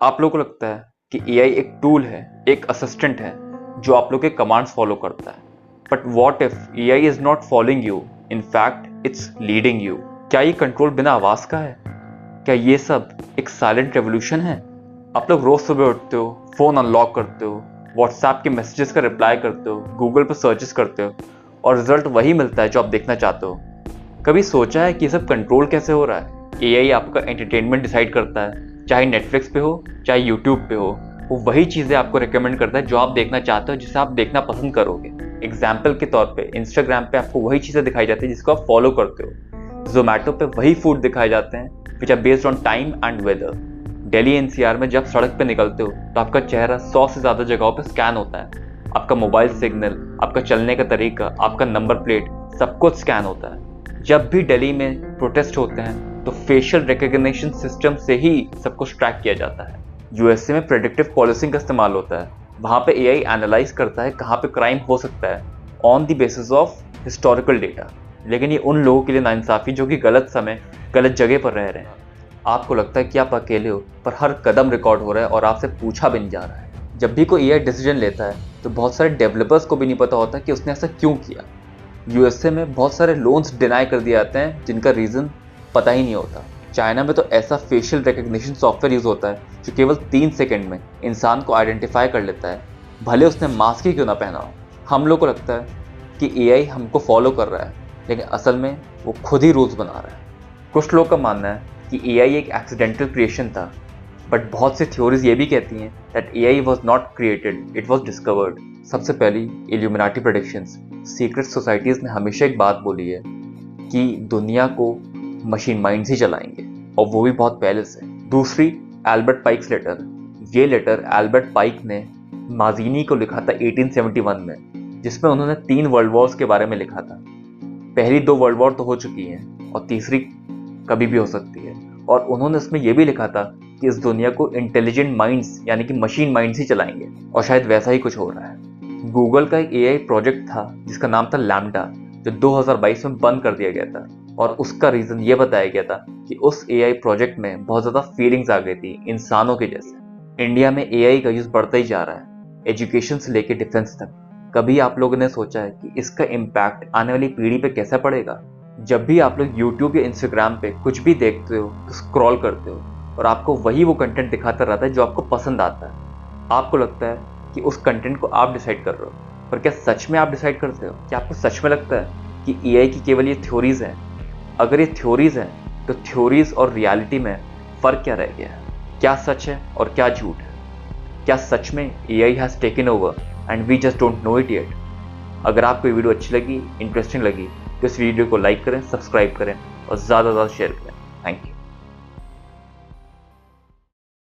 आप लोगों को लगता है कि एआई एक टूल है, एक असिस्टेंट है जो आप लोग के कमांड्स फॉलो करता है। But what if AI is not following you, in fact it's leading you? क्या ये कंट्रोल बिना आवाज का है? क्या ये सब एक साइलेंट रेवोल्यूशन है? आप लोग रोज सुबह उठते हो, फोन अनलॉक करते हो, व्हाट्सएप के मैसेजेस का रिप्लाई करते हो, गूगल पर सर्चेस करते हो और रिजल्ट वही मिलता है जो आप देखना चाहते हो। कभी सोचा है कि ये सब कंट्रोल कैसे हो रहा है? एआई आपका एंटरटेनमेंट डिसाइड करता है, चाहे नेटफ्लिक्स पे हो चाहे यूट्यूब पे हो, वो वही चीज़ें आपको रिकमेंड करता है जो आप देखना चाहते हो, जिसे आप देखना पसंद करोगे। एग्जाम्पल के तौर पे इंस्टाग्राम पे आपको वही चीज़ें दिखाई जाती है जिसको आप फॉलो करते हो। जोमेटो पे वही फूड दिखाए जाते हैं which are based on time and weather. Delhi NCR में जब सड़क पे निकलते हो तो आपका चेहरा 100 से ज़्यादा जगहों पे स्कैन होता है। आपका मोबाइल सिग्नल, आपका चलने का तरीका, आपका नंबर प्लेट, सब कुछ स्कैन होता है। जब भी दिल्ली में प्रोटेस्ट होते हैं तो फेशियल रिकग्निशन सिस्टम से ही सब कुछ ट्रैक किया जाता है। यूएसए में प्रेडिक्टिव पॉलिसिंग का इस्तेमाल होता है। वहाँ पे एआई एनालाइज करता है कहाँ पे क्राइम हो सकता है on the basis of historical data. लेकिन ये उन लोगों के लिए नाइंसाफ़ी जो कि गलत समय गलत जगह पर रह रहे हैं। आपको लगता है कि आप अकेले हो, पर हर कदम रिकॉर्ड हो रहा है और आपसे पूछा भी नहीं जा रहा है। जब भी कोई एआई डिसीजन लेता है तो बहुत सारे डेवलपर्स को भी नहीं पता होता कि उसने ऐसा क्यों किया। यूएसए में बहुत सारे लोन्स डिनाई कर दिए जाते हैं जिनका रीज़न पता ही नहीं होता। चाइना में तो ऐसा फेशियल रिकग्निशन सॉफ्टवेयर यूज़ होता है जो केवल 3 सेकंड में इंसान को आइडेंटिफाई कर लेता है, भले उसने मास्क ही क्यों ना पहना हो। हम लोग को लगता है कि एआई हमको फॉलो कर रहा है, लेकिन असल में वो खुद ही रूल्स बना रहा है। कुछ लोग का मानना है कि एआई एक एक्सीडेंटल क्रिएशन था, बट बहुत सी थ्योरीज ये भी कहती हैं that AI was not created, it was discovered. सबसे पहली इल्यूमिनाटी प्रेडिक्शंस। सीक्रेट सोसाइटीज़ ने हमेशा एक बात बोली है कि दुनिया को मशीन माइंड्स ही चलाएंगे, और वो भी बहुत पहले से। दूसरी, एल्बर्ट पाइक्स लेटर। ये लेटर एल्बर्ट पाइक ने माजीनी को लिखा था 1871 में, जिसमें उन्होंने 3 वर्ल्ड वॉर्स के बारे में लिखा था। पहली 2 वर्ल्ड वॉर तो हो चुकी हैं और तीसरी कभी भी हो सकती है। और उन्होंने इसमें यह भी लिखा था कि इस दुनिया को इंटेलिजेंट माइंड्स यानी कि मशीन माइंड्स ही चलाएंगे, और शायद वैसा ही कुछ हो रहा है। गूगल का एक एआई प्रोजेक्ट था जिसका नाम था लैम्डा, जो 2022 में बंद कर दिया गया था, और उसका रीज़न ये बताया गया था कि उस एआई प्रोजेक्ट में बहुत ज़्यादा फीलिंग्स आ गई थी इंसानों के जैसे। इंडिया में एआई का यूज़ बढ़ता ही जा रहा है, एजुकेशन से लेकर डिफेंस तक। कभी आप लोगों ने सोचा है कि इसका इम्पैक्ट आने वाली पीढ़ी पे कैसा पड़ेगा? जब भी आप लोग YouTube या Instagram पे कुछ भी देखते हो तो स्क्रॉल करते हो और आपको वही वो कंटेंट दिखाता रहता है जो आपको पसंद आता है। आपको लगता है कि उस कंटेंट को आप डिसाइड कर रहे हो, पर क्या सच में आप डिसाइड करते हो? क्या आपको सच में लगता है कि एआई की केवल ये थ्योरीज हैं? अगर ये थ्योरीज हैं तो थ्योरीज और रियलिटी में फ़र्क क्या रह गया है? क्या सच है और क्या झूठ है? क्या सच में AI has taken over and we just don't know it yet? अगर आपको ये वीडियो अच्छी लगी, इंटरेस्टिंग लगी, तो इस वीडियो को लाइक करें, सब्सक्राइब करें और ज़्यादा से ज़्यादा शेयर करें। Thank you.